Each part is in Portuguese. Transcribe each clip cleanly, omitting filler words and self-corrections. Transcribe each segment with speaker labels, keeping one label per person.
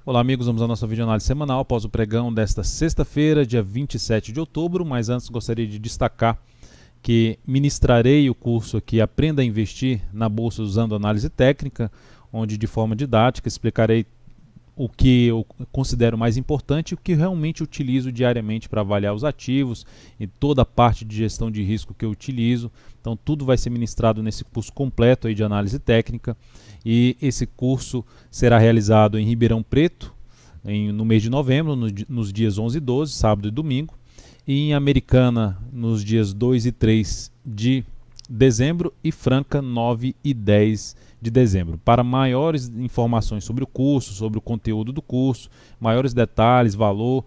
Speaker 1: Olá amigos, vamos à nossa videoanálise semanal após o pregão desta sexta-feira, dia 27 de outubro, mas antes gostaria de destacar que ministrarei o curso aqui Aprenda a Investir na Bolsa usando análise técnica, onde de forma didática explicarei o que eu considero mais importante e o que realmente utilizo diariamente para avaliar os ativos e toda a parte de gestão de risco que eu utilizo. Então tudo vai ser ministrado nesse curso completo aí de análise técnica, e esse curso será realizado em Ribeirão Preto no mês de novembro, nos dias 11 e 12, sábado e domingo, e em Americana nos dias 2 e 3 de dezembro e Franca 9 e 10 de dezembro. Para maiores informações sobre o curso, sobre o conteúdo do curso, maiores detalhes, valor,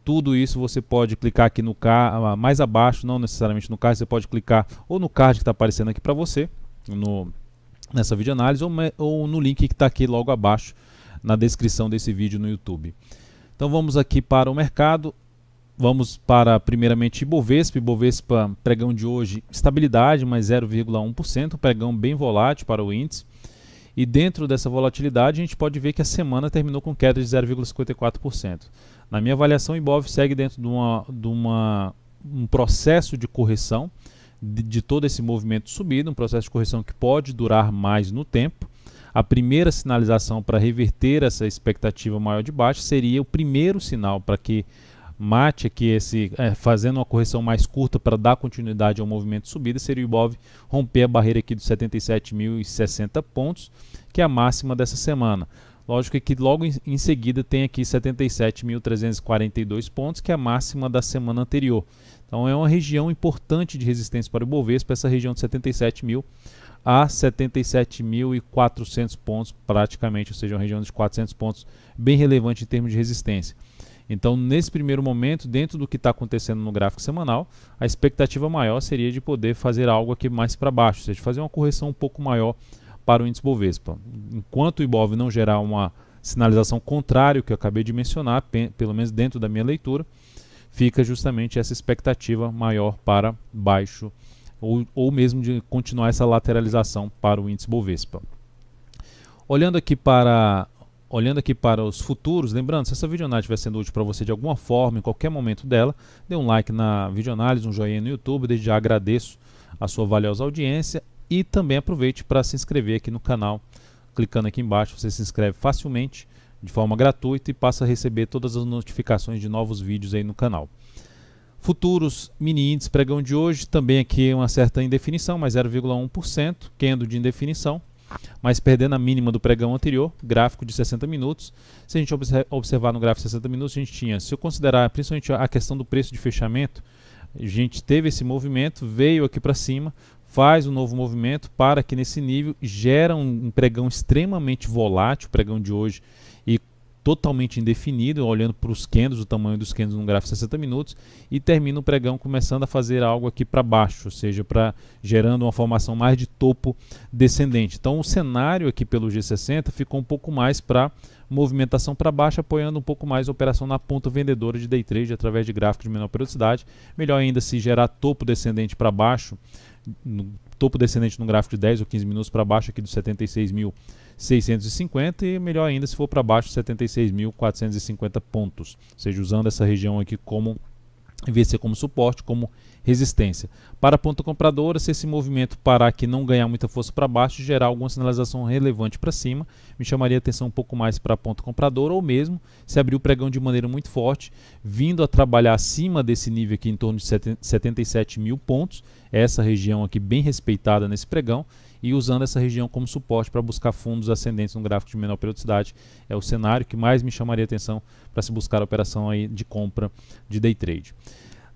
Speaker 1: tudo isso você pode clicar aqui no card, mais abaixo, não necessariamente no card, você pode clicar ou no card que está aparecendo aqui para você, nessa videoanálise, ou no link que está aqui logo abaixo na descrição desse vídeo no YouTube. Então vamos aqui para o mercado. Vamos para, primeiramente, Ibovespa, pregão de hoje, estabilidade, mais 0,1%, pregão bem volátil para o índice. E dentro dessa volatilidade, a gente pode ver que a semana terminou com queda de 0,54%. Na minha avaliação, o Ibov segue dentro de um processo de correção de todo esse movimento subido, um processo de correção que pode durar mais no tempo. A primeira sinalização para reverter essa expectativa maior de baixa seria o primeiro sinal para que mate aqui fazendo uma correção mais curta para dar continuidade ao movimento de subida, seria o Ibov romper a barreira aqui dos 77.060 pontos, que é a máxima dessa semana. Lógico que logo em seguida tem aqui 77.342 pontos, que é a máxima da semana anterior. Então é uma região importante de resistência para o Ibovespa, essa região de 77.000 a 77.400 pontos praticamente, ou seja, uma região de 400 pontos bem relevante em termos de resistência. Então, nesse primeiro momento, dentro do que está acontecendo no gráfico semanal, a expectativa maior seria de poder fazer algo aqui mais para baixo, ou seja, fazer uma correção um pouco maior para o índice Bovespa. Enquanto o Ibov não gerar uma sinalização contrária ao que eu acabei de mencionar, pelo menos dentro da minha leitura, fica justamente essa expectativa maior para baixo, ou mesmo de continuar essa lateralização para o índice Bovespa. Olhando aqui para os futuros, lembrando, se essa videoanálise estiver sendo útil para você de alguma forma, em qualquer momento dela, dê um like na videoanálise, um joinha no YouTube, desde já agradeço a sua valiosa audiência e também aproveite para se inscrever aqui no canal. Clicando aqui embaixo, você se inscreve facilmente, de forma gratuita, e passa a receber todas as notificações de novos vídeos aí no canal. Futuros, mini índice, pregão de hoje, também aqui uma certa indefinição, mais 0,1%, candle de indefinição, mas perdendo a mínima do pregão anterior, gráfico de 60 minutos. Se a gente observar no gráfico de 60 minutos, a gente tinha, se eu considerar principalmente a questão do preço de fechamento, a gente teve esse movimento, veio aqui para cima, faz um novo movimento, para que nesse nível gera um pregão extremamente volátil, o pregão de hoje, e totalmente indefinido, olhando para os candles, o tamanho dos candles no gráfico de 60 minutos, e termina o pregão começando a fazer algo aqui para baixo, ou seja, gerando uma formação mais de topo descendente. Então o cenário aqui pelo G60 ficou um pouco mais para movimentação para baixo, apoiando um pouco mais a operação na ponta vendedora de day trade através de gráfico de menor periodicidade. Melhor ainda se gerar topo descendente para baixo, topo descendente no gráfico de 10 ou 15 minutos para baixo aqui dos 76.650, e melhor ainda se for para baixo 76.450 pontos, ou seja, usando essa região aqui como, em vez de ser como suporte, como resistência. Para a ponta compradora, se esse movimento parar aqui, não ganhar muita força para baixo, gerar alguma sinalização relevante para cima, me chamaria a atenção um pouco mais para a ponta compradora, ou mesmo se abrir o pregão de maneira muito forte, vindo a trabalhar acima desse nível aqui em torno de 77 mil pontos, essa região aqui bem respeitada nesse pregão, e usando essa região como suporte para buscar fundos ascendentes no gráfico de menor periodicidade. É o cenário que mais me chamaria a atenção para se buscar a operação aí de compra de day trade.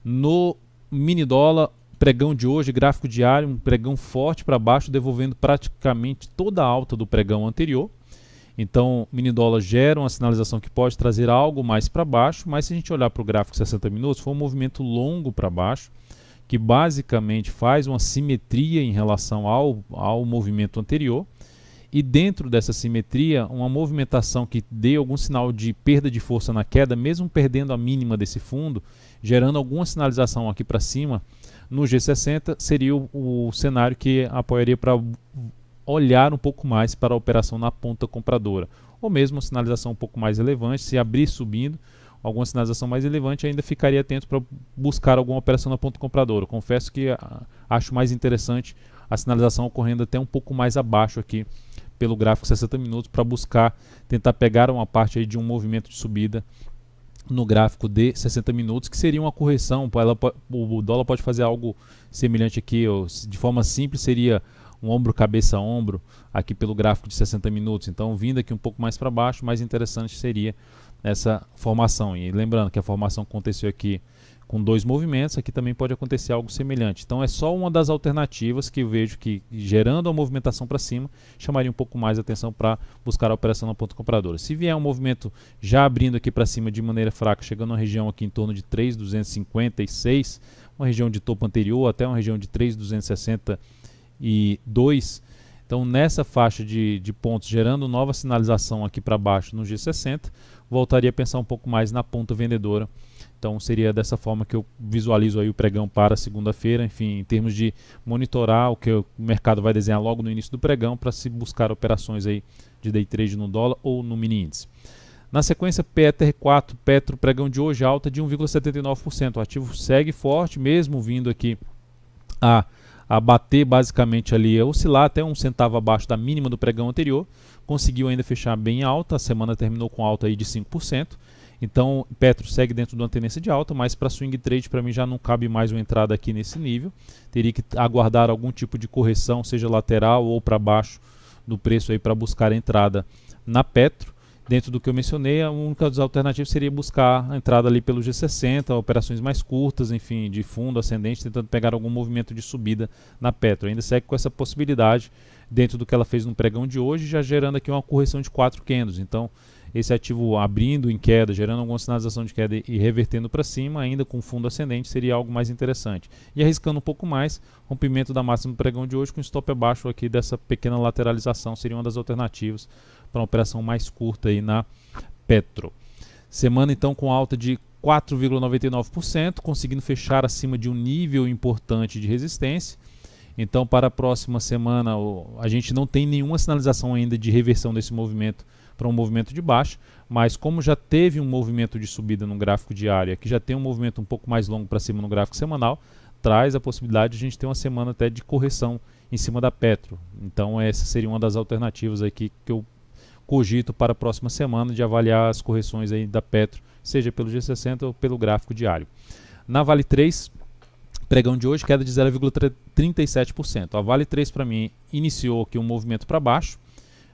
Speaker 1: No mini dólar, pregão de hoje, gráfico diário, um pregão forte para baixo, devolvendo praticamente toda a alta do pregão anterior. Então, mini dólar gera uma sinalização que pode trazer algo mais para baixo, mas se a gente olhar para o gráfico de 60 minutos, foi um movimento longo para baixo, que basicamente faz uma simetria em relação ao movimento anterior, e dentro dessa simetria, uma movimentação que dê algum sinal de perda de força na queda, mesmo perdendo a mínima desse fundo, gerando alguma sinalização aqui para cima, no G60 seria o cenário que apoiaria para olhar um pouco mais para a operação na ponta compradora, ou mesmo uma sinalização um pouco mais relevante. Se abrir subindo, alguma sinalização mais relevante, ainda ficaria atento para buscar alguma operação na ponta compradora. Eu confesso que acho mais interessante a sinalização ocorrendo até um pouco mais abaixo aqui pelo gráfico 60 minutos para buscar, tentar pegar uma parte aí de um movimento de subida no gráfico de 60 minutos, que seria uma correção. O dólar pode fazer algo semelhante aqui, de forma simples seria um ombro, cabeça, ombro, aqui pelo gráfico de 60 minutos. Então, vindo aqui um pouco mais para baixo, mais interessante seria essa formação. E lembrando que a formação aconteceu aqui com 2 movimentos, aqui também pode acontecer algo semelhante. Então é só uma das alternativas que eu vejo que, gerando a movimentação para cima, chamaria um pouco mais a atenção para buscar a operação na ponta compradora. Se vier um movimento já abrindo aqui para cima de maneira fraca, chegando a uma região aqui em torno de 3.256, uma região de topo anterior, até uma região de 3.262, então nessa faixa de pontos, gerando nova sinalização aqui para baixo no G60, voltaria a pensar um pouco mais na ponta vendedora. Então seria dessa forma que eu visualizo aí o pregão para segunda-feira, enfim, em termos de monitorar o que o mercado vai desenhar logo no início do pregão para se buscar operações aí de day trade no dólar ou no mini índice. Na sequência, PETR4, Petro, pregão de hoje alta de 1,79%. O ativo segue forte, mesmo vindo aqui a bater basicamente ali, a oscilar até 1 centavo abaixo da mínima do pregão anterior. Conseguiu ainda fechar bem alta, a semana terminou com alta aí de 5%. Então, Petro segue dentro de uma tendência de alta, mas para swing trade, para mim, já não cabe mais uma entrada aqui nesse nível. Teria que aguardar algum tipo de correção, seja lateral ou para baixo do preço aí para buscar a entrada na Petro. Dentro do que eu mencionei, a única das alternativas seria buscar a entrada ali pelo G60, operações mais curtas, enfim, de fundo ascendente, tentando pegar algum movimento de subida na Petro. Ainda segue com essa possibilidade dentro do que ela fez no pregão de hoje, já gerando aqui uma correção de 4 candles. Então, esse ativo abrindo em queda, gerando alguma sinalização de queda e revertendo para cima, ainda com fundo ascendente, seria algo mais interessante. E arriscando um pouco mais, rompimento da máxima do pregão de hoje com stop abaixo aqui dessa pequena lateralização, seria uma das alternativas para uma operação mais curta aí na Petro. Semana então com alta de 4,99%, conseguindo fechar acima de um nível importante de resistência. Então, para a próxima semana, a gente não tem nenhuma sinalização ainda de reversão desse movimento para um movimento de baixa, mas como já teve um movimento de subida no gráfico diário, aqui já tem um movimento um pouco mais longo para cima no gráfico semanal, traz a possibilidade de a gente ter uma semana até de correção em cima da Petro. Então essa seria uma das alternativas aqui que eu cogito para a próxima semana, de avaliar as correções aí da Petro, seja pelo G60 ou pelo gráfico diário. Na Vale 3, pregão de hoje, queda de 0,37%. A Vale 3 para mim iniciou aqui um movimento para baixo,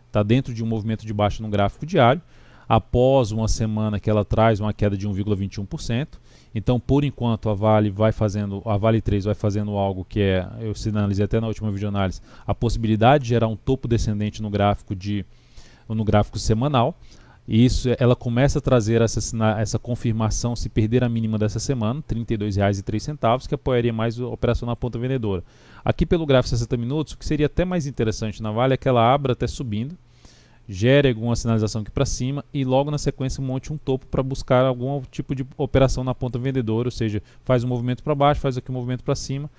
Speaker 1: está dentro de um movimento de baixa no gráfico diário, após uma semana que ela traz uma queda de 1,21%. Então, por enquanto, a Vale 3 vai fazendo algo que eu sinalizei até na última videoanálise, a possibilidade de gerar um topo descendente no gráfico semanal. E isso, ela começa a trazer essa confirmação se perder a mínima dessa semana, R$ 32,03, que apoiaria mais a operação na ponta vendedora. Aqui pelo gráfico 60 minutos, o que seria até mais interessante na Vale é que ela abra até subindo, gere alguma sinalização aqui para cima e logo na sequência monte um topo para buscar algum tipo de operação na ponta vendedora, ou seja, faz um movimento para baixo, faz aqui um movimento para cima.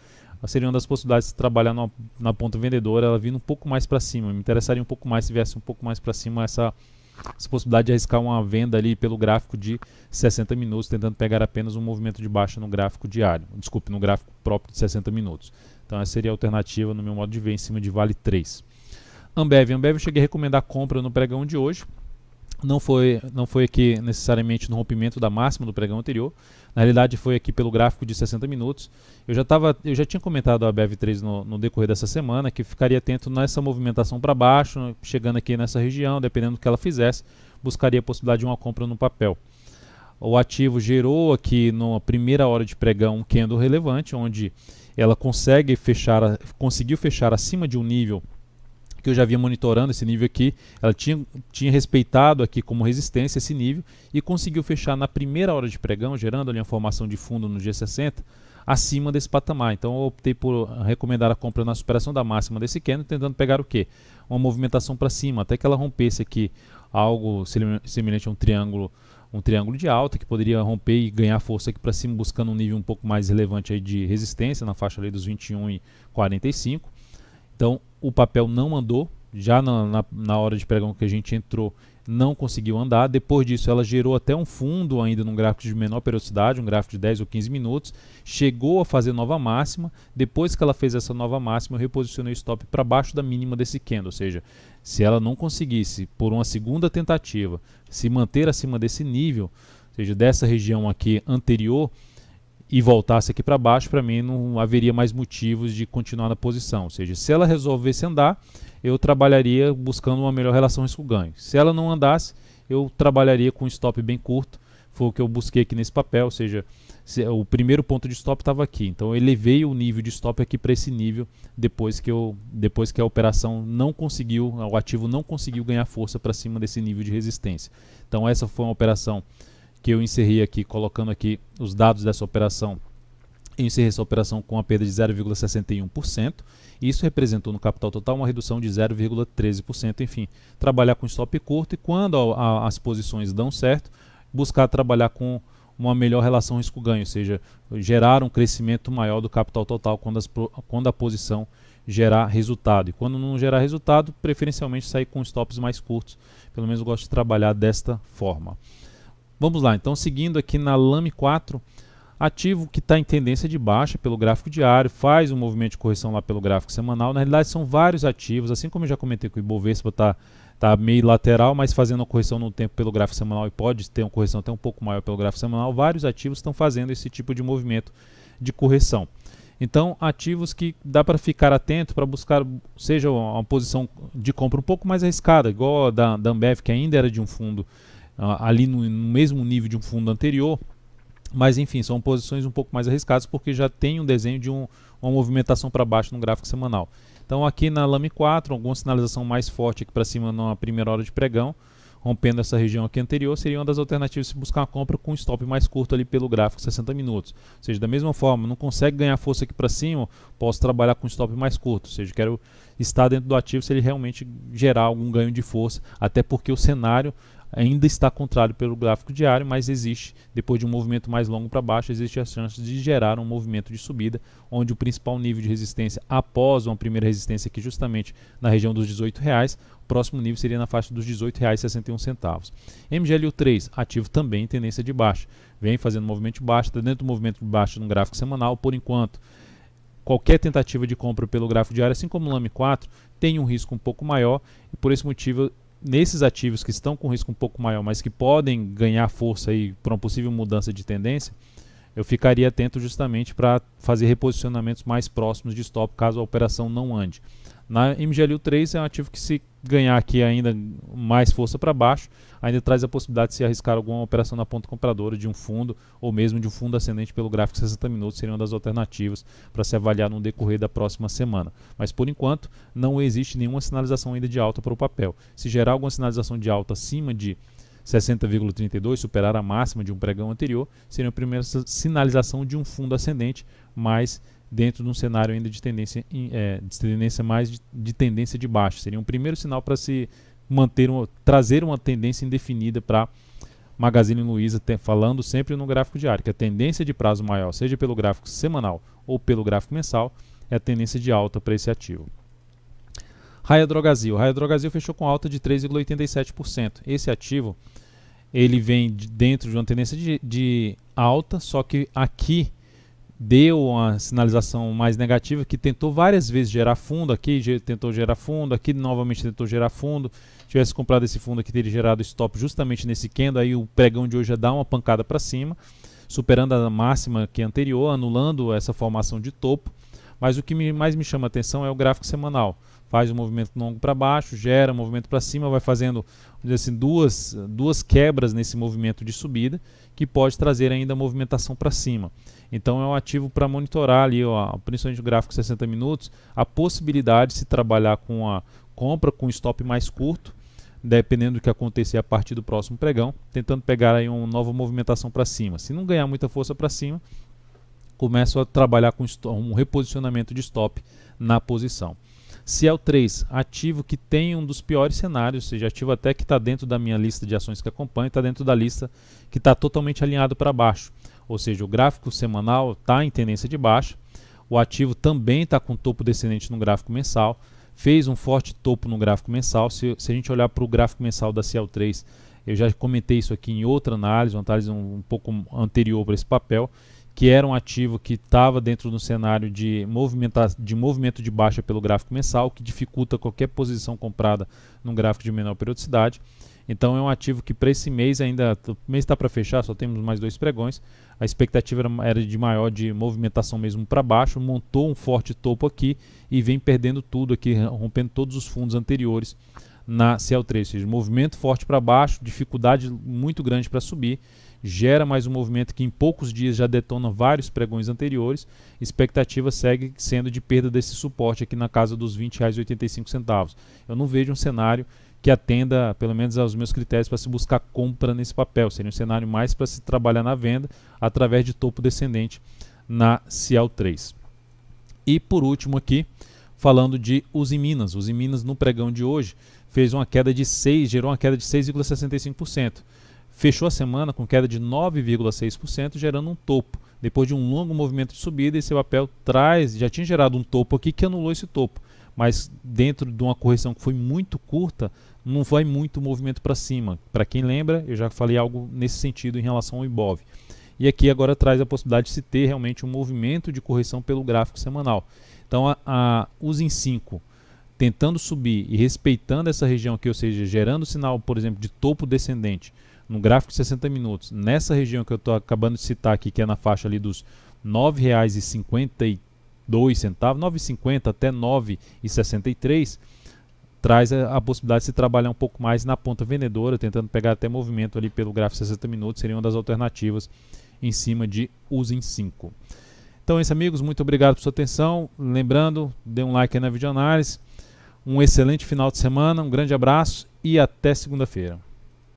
Speaker 1: Seria uma das possibilidades de trabalhar na ponta vendedora, ela vindo um pouco mais para cima. Me interessaria um pouco mais se viesse um pouco mais para cima essa possibilidade de arriscar uma venda ali pelo gráfico de 60 minutos, tentando pegar apenas um movimento de baixa no gráfico diário, no gráfico próprio de 60 minutos. Então essa seria a alternativa, no meu modo de ver, em cima de Vale 3. Ambev eu cheguei a recomendar compra no pregão de hoje. Não foi aqui necessariamente no rompimento da máxima do pregão anterior. Na realidade foi aqui pelo gráfico de 60 minutos. Eu já tinha comentado a Ambev 3 no decorrer dessa semana, que ficaria atento nessa movimentação para baixo, chegando aqui nessa região, dependendo do que ela fizesse, buscaria a possibilidade de uma compra no papel. O ativo gerou aqui na primeira hora de pregão um candle relevante, onde ela conseguiu fechar acima de um nível que eu já vinha monitorando. Esse nível aqui, ela tinha respeitado aqui como resistência esse nível e conseguiu fechar na primeira hora de pregão, gerando ali uma formação de fundo no G60 acima desse patamar. Então eu optei por recomendar a compra na superação da máxima desse candle, tentando pegar o quê? Uma movimentação para cima, até que ela rompesse aqui algo semelhante a um triângulo de alta, que poderia romper e ganhar força aqui para cima, buscando um nível um pouco mais relevante aí de resistência, na faixa ali dos 21,45. Então o papel não andou, já na hora de pregão que a gente entrou, não conseguiu andar. Depois disso ela gerou até um fundo ainda num gráfico de menor periodicidade, um gráfico de 10 ou 15 minutos, chegou a fazer nova máxima. Depois que ela fez essa nova máxima, eu reposicionei o stop para baixo da mínima desse candle, ou seja, se ela não conseguisse por uma segunda tentativa se manter acima desse nível, ou seja, dessa região aqui anterior, e voltasse aqui para baixo, para mim não haveria mais motivos de continuar na posição. Ou seja, se ela resolvesse andar, eu trabalharia buscando uma melhor relação risco-ganho. Se ela não andasse, eu trabalharia com um stop bem curto. Foi o que eu busquei aqui nesse papel, ou seja, o primeiro ponto de stop estava aqui. Então eu elevei o nível de stop aqui para esse nível depois que a operação não conseguiu, o ativo não conseguiu ganhar força para cima desse nível de resistência. Então essa foi uma operação que eu encerrei aqui, colocando aqui os dados dessa operação. Eu encerrei essa operação com uma perda de 0,61%. Isso representou no capital total uma redução de 0,13%. Enfim, trabalhar com stop curto e quando as posições dão certo, buscar trabalhar com uma melhor relação risco-ganho, ou seja, gerar um crescimento maior do capital total quando a posição gerar resultado. E quando não gerar resultado, preferencialmente sair com stops mais curtos. Pelo menos eu gosto de trabalhar desta forma. Vamos lá, então seguindo aqui na LAME 4, ativo que está em tendência de baixa pelo gráfico diário, faz um movimento de correção lá pelo gráfico semanal. Na realidade são vários ativos, assim como eu já comentei que o Ibovespa está meio lateral, mas fazendo uma correção no tempo pelo gráfico semanal e pode ter uma correção até um pouco maior pelo gráfico semanal. Vários ativos estão fazendo esse tipo de movimento de correção. Então, ativos que dá para ficar atento para buscar, seja uma posição de compra um pouco mais arriscada, igual a da Ambev, que ainda era de um fundo ali no mesmo nível de um fundo anterior, mas enfim, são posições um pouco mais arriscadas porque já tem um desenho de uma movimentação para baixo no gráfico semanal. Então aqui na LAME 4, alguma sinalização mais forte aqui para cima na primeira hora de pregão, rompendo essa região aqui anterior, seria uma das alternativas se buscar uma compra com um stop mais curto ali pelo gráfico 60 minutos. Ou seja, da mesma forma, não consegue ganhar força aqui para cima, posso trabalhar com um stop mais curto. Ou seja, quero estar dentro do ativo se ele realmente gerar algum ganho de força, até porque o cenário ainda está contrário pelo gráfico diário, mas existe, depois de um movimento mais longo para baixo, existe a chance de gerar um movimento de subida, onde o principal nível de resistência após uma primeira resistência aqui justamente na região dos R$18, o próximo nível seria na faixa dos R$18,61. MGLU3, ativo também em tendência de baixa, vem fazendo movimento de baixa, está dentro do movimento de baixa no gráfico semanal, por enquanto. Qualquer tentativa de compra pelo gráfico diário, assim como o LAME 4, tem um risco um pouco maior e por esse motivo nesses ativos que estão com risco um pouco maior, mas que podem ganhar força aí por uma possível mudança de tendência, eu ficaria atento justamente para fazer reposicionamentos mais próximos de stop caso a operação não ande. Na MGLU3 é um ativo que, se ganhar aqui ainda mais força para baixo, ainda traz a possibilidade de se arriscar alguma operação na ponta compradora de um fundo ou mesmo de um fundo ascendente pelo gráfico 60 minutos, seria uma das alternativas para se avaliar no decorrer da próxima semana. Mas por enquanto não existe nenhuma sinalização ainda de alta para o papel. Se gerar alguma sinalização de alta acima de 60,32, superar a máxima de um pregão anterior, seria a primeira sinalização de um fundo ascendente, mas dentro de um cenário ainda de tendência, de tendência de baixa. Seria um primeiro sinal para se manter, trazer uma tendência indefinida para Magazine Luiza, falando sempre no gráfico diário, que a tendência de prazo maior, seja pelo gráfico semanal ou pelo gráfico mensal, é a tendência de alta para esse ativo. Raia Drogasil. Raia Drogasil fechou com alta de 3,87%. Esse ativo ele vem dentro de uma tendência de alta, só que aqui deu uma sinalização mais negativa, que tentou várias vezes gerar fundo, aqui tentou gerar fundo, aqui novamente tentou gerar fundo. Se tivesse comprado esse fundo aqui, teria gerado stop justamente nesse candle, aí o pregão de hoje já dá uma pancada para cima, superando a máxima que é anterior, anulando essa formação de topo. Mas o que mais me chama a atenção é o gráfico semanal. Faz um movimento longo para baixo, gera um movimento para cima, vai fazendo, vamos dizer assim, duas quebras nesse movimento de subida, que pode trazer ainda a movimentação para cima. Então é um ativo para monitorar ali, ó, principalmente o gráfico 60 minutos, a possibilidade de se trabalhar com a compra com stop mais curto, dependendo do que acontecer a partir do próximo pregão, tentando pegar aí uma nova movimentação para cima. Se não ganhar muita força para cima, começo a trabalhar com um reposicionamento de stop na posição. Ciel 3, ativo que tem um dos piores cenários, ou seja, ativo até que está dentro da minha lista de ações que acompanho, está dentro da lista que está totalmente alinhado para baixo. Ou seja, o gráfico semanal está em tendência de baixa, o ativo também está com topo descendente no gráfico mensal, fez um forte topo no gráfico mensal. Se a gente olhar para o gráfico mensal da Ciel3, eu já comentei isso aqui em outra análise, uma análise um pouco anterior para esse papel, que era um ativo que estava dentro do cenário de movimento de baixa pelo gráfico mensal, que dificulta qualquer posição comprada num gráfico de menor periodicidade. Então é um ativo que para esse mês ainda, o mês está para fechar, só temos mais 2 pregões, a expectativa era de maior de movimentação mesmo para baixo, montou um forte topo aqui e vem perdendo tudo aqui, rompendo todos os fundos anteriores na Ciel3, ou seja, movimento forte para baixo, dificuldade muito grande para subir, gera mais um movimento que em poucos dias já detona vários pregões anteriores, expectativa segue sendo de perda desse suporte aqui na casa dos R$ 20,85. Eu não vejo um cenário que atenda, pelo menos aos meus critérios, para se buscar compra nesse papel. Seria um cenário mais para se trabalhar na venda através de topo descendente na Ciel3. E por último aqui, falando de Usiminas. Usiminas no pregão de hoje fez uma queda de 6, gerou uma queda de 6,65%. Fechou a semana com queda de 9,6%, gerando um topo. Depois de um longo movimento de subida, esse papel já tinha gerado um topo aqui que anulou esse topo. Mas dentro de uma correção que foi muito curta, não vai muito movimento para cima. Para quem lembra, eu já falei algo nesse sentido em relação ao Ibov. E aqui agora traz a possibilidade de se ter realmente um movimento de correção pelo gráfico semanal. Então a Usim 5 tentando subir e respeitando essa região aqui, ou seja, gerando sinal, por exemplo, de topo descendente no gráfico de 60 minutos, nessa região que eu estou acabando de citar aqui, que é na faixa ali dos R$ 9,52, 9,50 até R$ 9,63, traz a possibilidade de se trabalhar um pouco mais na ponta vendedora, tentando pegar até movimento ali pelo gráfico de 60 minutos, seria uma das alternativas em cima de Usim 5. Então é isso, amigos, muito obrigado por sua atenção. Lembrando, dê um like aí na videoanálise. Um excelente final de semana, um grande abraço e até segunda-feira.